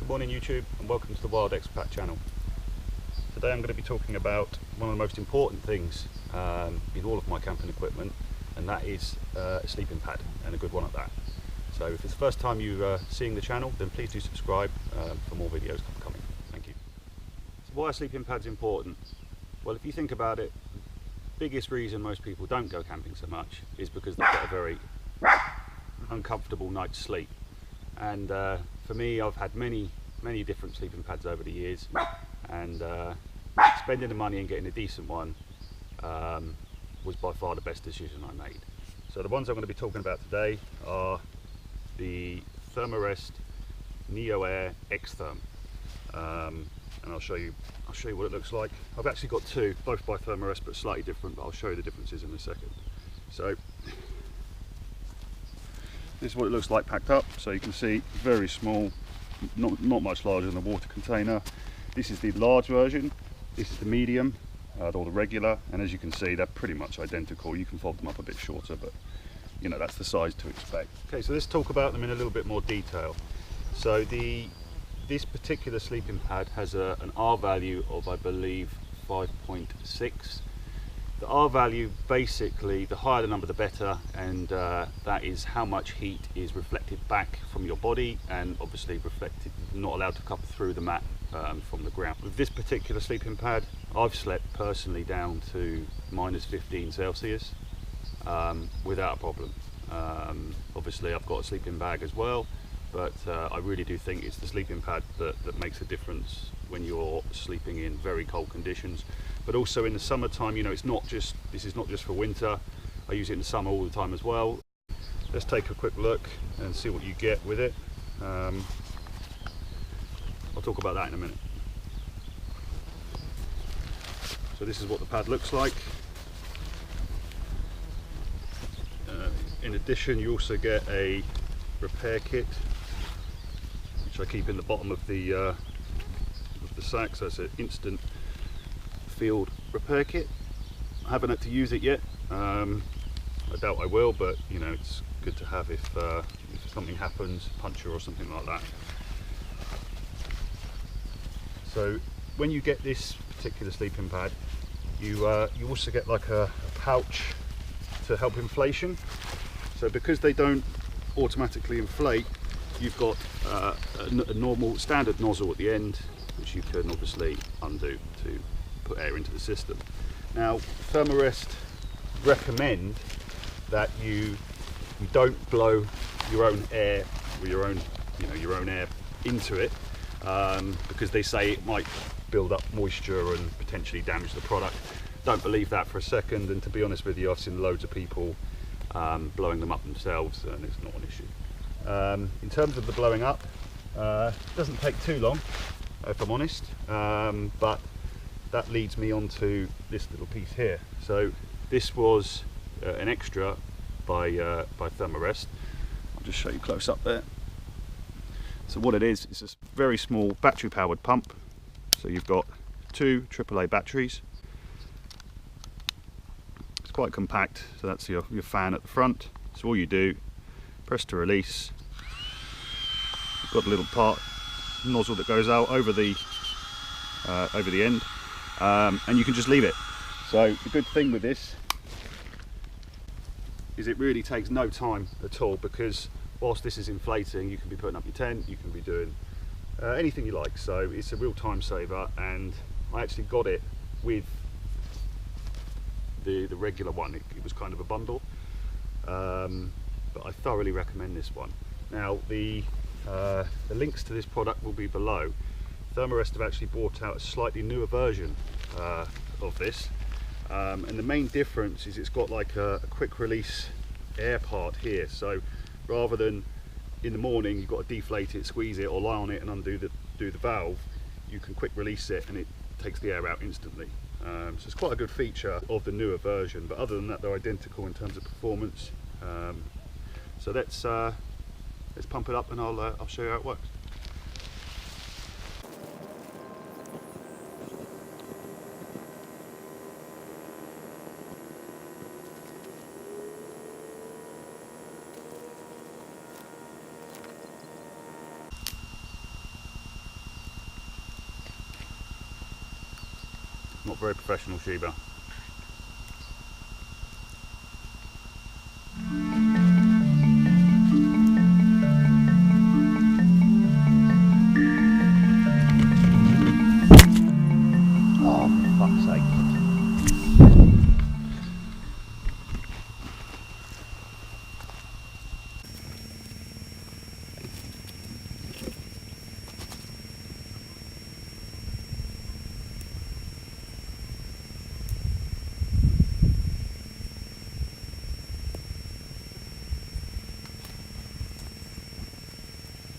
Good morning YouTube, and welcome to the Wild Expat channel. Today I'm going to be talking about one of the most important things in all of my camping equipment, and that is a sleeping pad, and a good one at that. So if it's the first time you're seeing the channel, then please do subscribe for more videos coming. Thank you. So why are sleeping pads important? Well, if you think about it, the biggest reason most people don't go camping so much is because they've got a very uncomfortable night's sleep. And for me, I've had many different sleeping pads over the years, and spending the money and getting a decent one was by far the best decision I made. So the ones I'm going to be talking about today are the Thermarest NeoAir Xtherm, and I'll show you what it looks like. I've actually got two, both by Thermarest, but slightly different, but I'll show you the differences in a second. So this is what it looks like packed up. So you can see very small, not much larger than a water container. This is the large version, this is the medium, or the regular, and as you can see they're pretty much identical. You can fold them up a bit shorter, but you know, that's the size to expect. Okay, so let's talk about them in a little bit more detail. So this particular sleeping pad has an RValue of, I believe, 5.6. The RValue, basically, the higher the number the better, and that is how much heat is reflected back from your body, and obviously reflected, not allowed to come through the mat from the ground. With this particular sleeping pad, I've slept personally down to -15 Celsius without a problem. Obviously I've got a sleeping bag as well, but I really do think it's the sleeping pad that makes a difference when you're sleeping in very cold conditions. But also in the summertime, you know, this is not just for winter. I use it in the summer all the time as well. Let's take a quick look and see what you get with it. I'll talk about that in a minute. So this is what the pad looks like. In addition, you also get a repair kit, which I keep in the bottom of the sack. So it's an instant field repair kit. I haven't had to use it yet. I doubt I will, but you know, it's good to have if something happens, puncture or something like that. So when you get this particular sleeping pad, you also get like a pouch to help inflation. So because they don't automatically inflate, you've got a normal standard nozzle at the end, which you can obviously undo to put air into the system. Now, Thermarest recommend that you don't blow your own air, or your own air into it, because they say it might build up moisture and potentially damage the product. Don't believe that for a second, and to be honest with you, I've seen loads of people blowing them up themselves, and it's not an issue. In terms of the blowing up, it doesn't take too long, if I'm honest, but that leads me on to this little piece here. So this was an extra by Thermarest. I'll just show you close up there. So what it is, it's a very small battery powered pump. So you've got two AAA batteries. It's quite compact, so that's your fan at the front. So all you do, press to release. You've got a little part nozzle that goes out over the end, and you can just leave it. So the good thing with this is it really takes no time at all, because whilst this is inflating, you can be putting up your tent, you can be doing anything you like. So it's a real time saver, and I actually got it with the regular one. It was kind of a bundle, but I thoroughly recommend this one. Now the links to this product will be below. Thermarest have actually brought out a slightly newer version of this, and the main difference is it's got like a quick release air part here. So rather than in the morning you've got to deflate it, squeeze it, or lie on it and undo the valve, you can quick release it and it takes the air out instantly. So it's quite a good feature of the newer version, but other than that they're identical in terms of performance. So let's pump it up, and I'll show you how it works. not very professional, Sheba. Oh, for fuck's sake.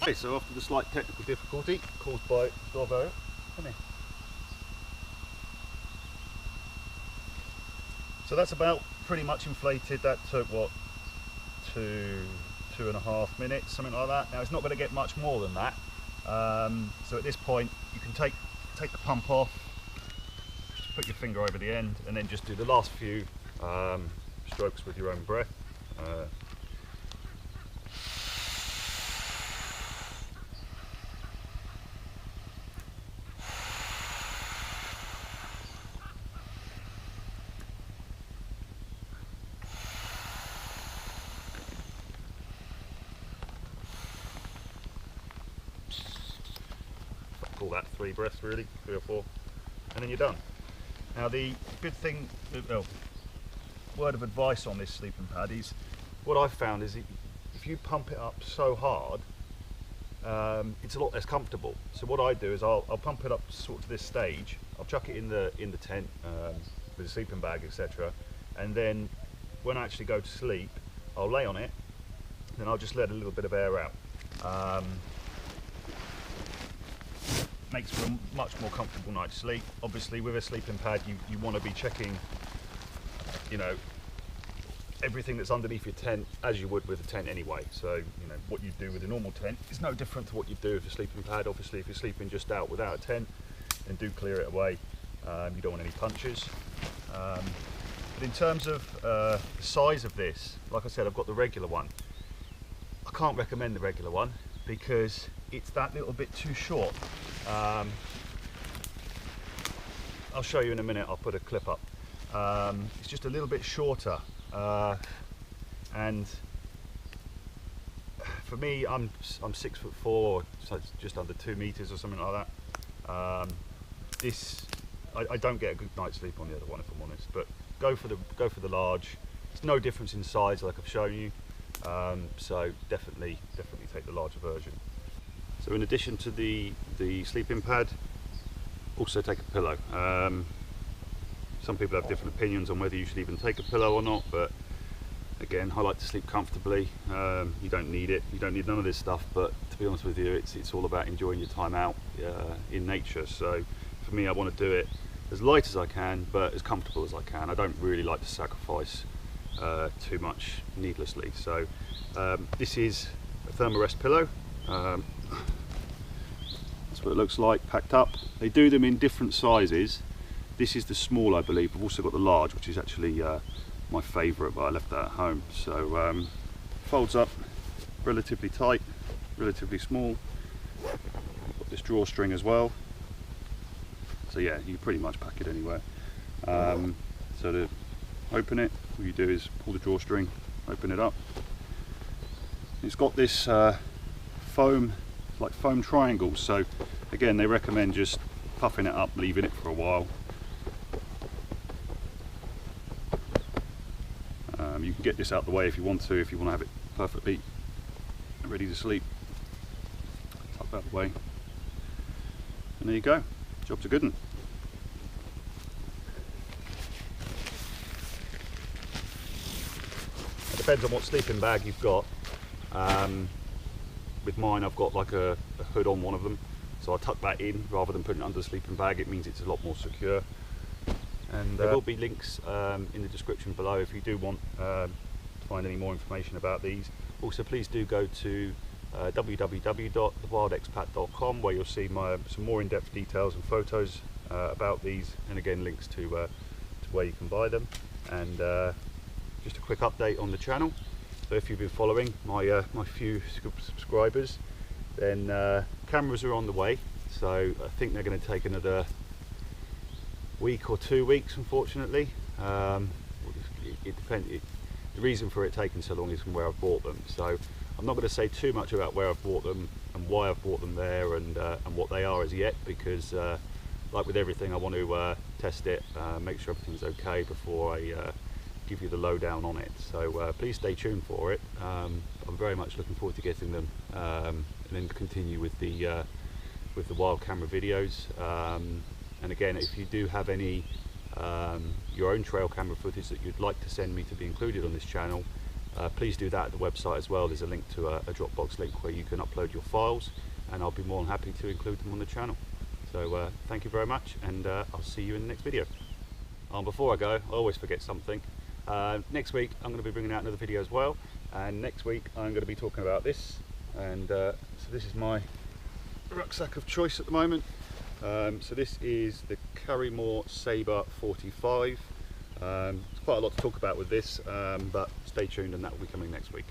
Okay, so after the slight technical difficulty caused by Doggo, come here. So that's about pretty much inflated. That took what, 2.5 minutes, something like that. Now it's not going to get much more than that. So at this point you can take the pump off, just put your finger over the end, and then just do the last few strokes with your own breath. Call that 3 breaths, really, 3 or 4, and then you're done. Now the good thing, well, word of advice on this sleeping pad is, what I've found is if you pump it up so hard, it's a lot less comfortable. So what I do is I'll pump it up sort of to this stage, I'll chuck it in the tent with a sleeping bag, etc., and then when I actually go to sleep, I'll lay on it, then I'll just let a little bit of air out. Makes for a much more comfortable night's sleep. Obviously with a sleeping pad you want to be checking, you know, everything that's underneath your tent as you would with a tent anyway. So, you know, what you do with a normal tent is no different to what you do with a sleeping pad. Obviously if you're sleeping just out without a tent, then do clear it away. You don't want any punches. But in terms of the size of this, like I said, I've got the regular one. I can't recommend the regular one because it's that little bit too short. I'll show you in a minute, I'll put a clip up. It's just a little bit shorter, and for me, I'm 6'4", so it's just under 2 meters or something like that. I don't get a good night's sleep on the other one, if I'm honest, but go for the large. It's no difference in size, like I've shown you. So definitely take the larger version. So in addition to the sleeping pad, also take a pillow. Some people have different opinions on whether you should even take a pillow or not, but again, I like to sleep comfortably. You don't need it, you don't need none of this stuff, but to be honest with you, it's all about enjoying your time out in nature. So for me, I want to do it as light as I can, but as comfortable as I can. I don't really like to sacrifice too much needlessly. So this is a Thermarest pillow. That's what it looks like packed up. They do them in different sizes. This is the small, I believe. I've also got the large, which is actually my favourite, but I left that at home. So folds up relatively tight, relatively small. Got this drawstring as well. So yeah, you pretty much pack it anywhere. So to open it, what you do is pull the drawstring, open it up. It's got this foam, like foam triangles, so again they recommend just puffing it up, leaving it for a while. You can get this out the way if you want to have it perfectly ready to sleep. Tuck that away, and there you go, job's a good one. It depends on what sleeping bag you've got. With mine, I've got like a hood on one of them, so I tuck that in rather than putting it under the sleeping bag. It means it's a lot more secure. And there will be links in the description below if you do want to find any more information about these. Also, please do go to www.thewildexpat.com, where you'll see some more in-depth details and photos about these, and again links to where you can buy them. And just a quick update on the channel. So if you've been following my few subscribers, then cameras are on the way. So I think they're going to take another week or 2 weeks, unfortunately. It depends. The reason for it taking so long is from where I've bought them. So I'm not going to say too much about where I've bought them and why I've bought them there and what they are as yet, because like with everything, I want to test it, make sure everything's okay before I give you the lowdown on it. So please stay tuned for it. I'm very much looking forward to getting them and then continue with the wild camera videos. And again, if you do have any your own trail camera footage that you'd like to send me to be included on this channel, please do that at the website as well. There's a link to a Dropbox link where you can upload your files, and I'll be more than happy to include them on the channel. So thank you very much, and I'll see you in the next video. Before I go, I always forget something. Next week I'm going to be bringing out another video as well, and next week I'm going to be talking about this. And so this is my rucksack of choice at the moment. So this is the Carrymore Sabre 45. There's quite a lot to talk about with this, but stay tuned and that will be coming next week.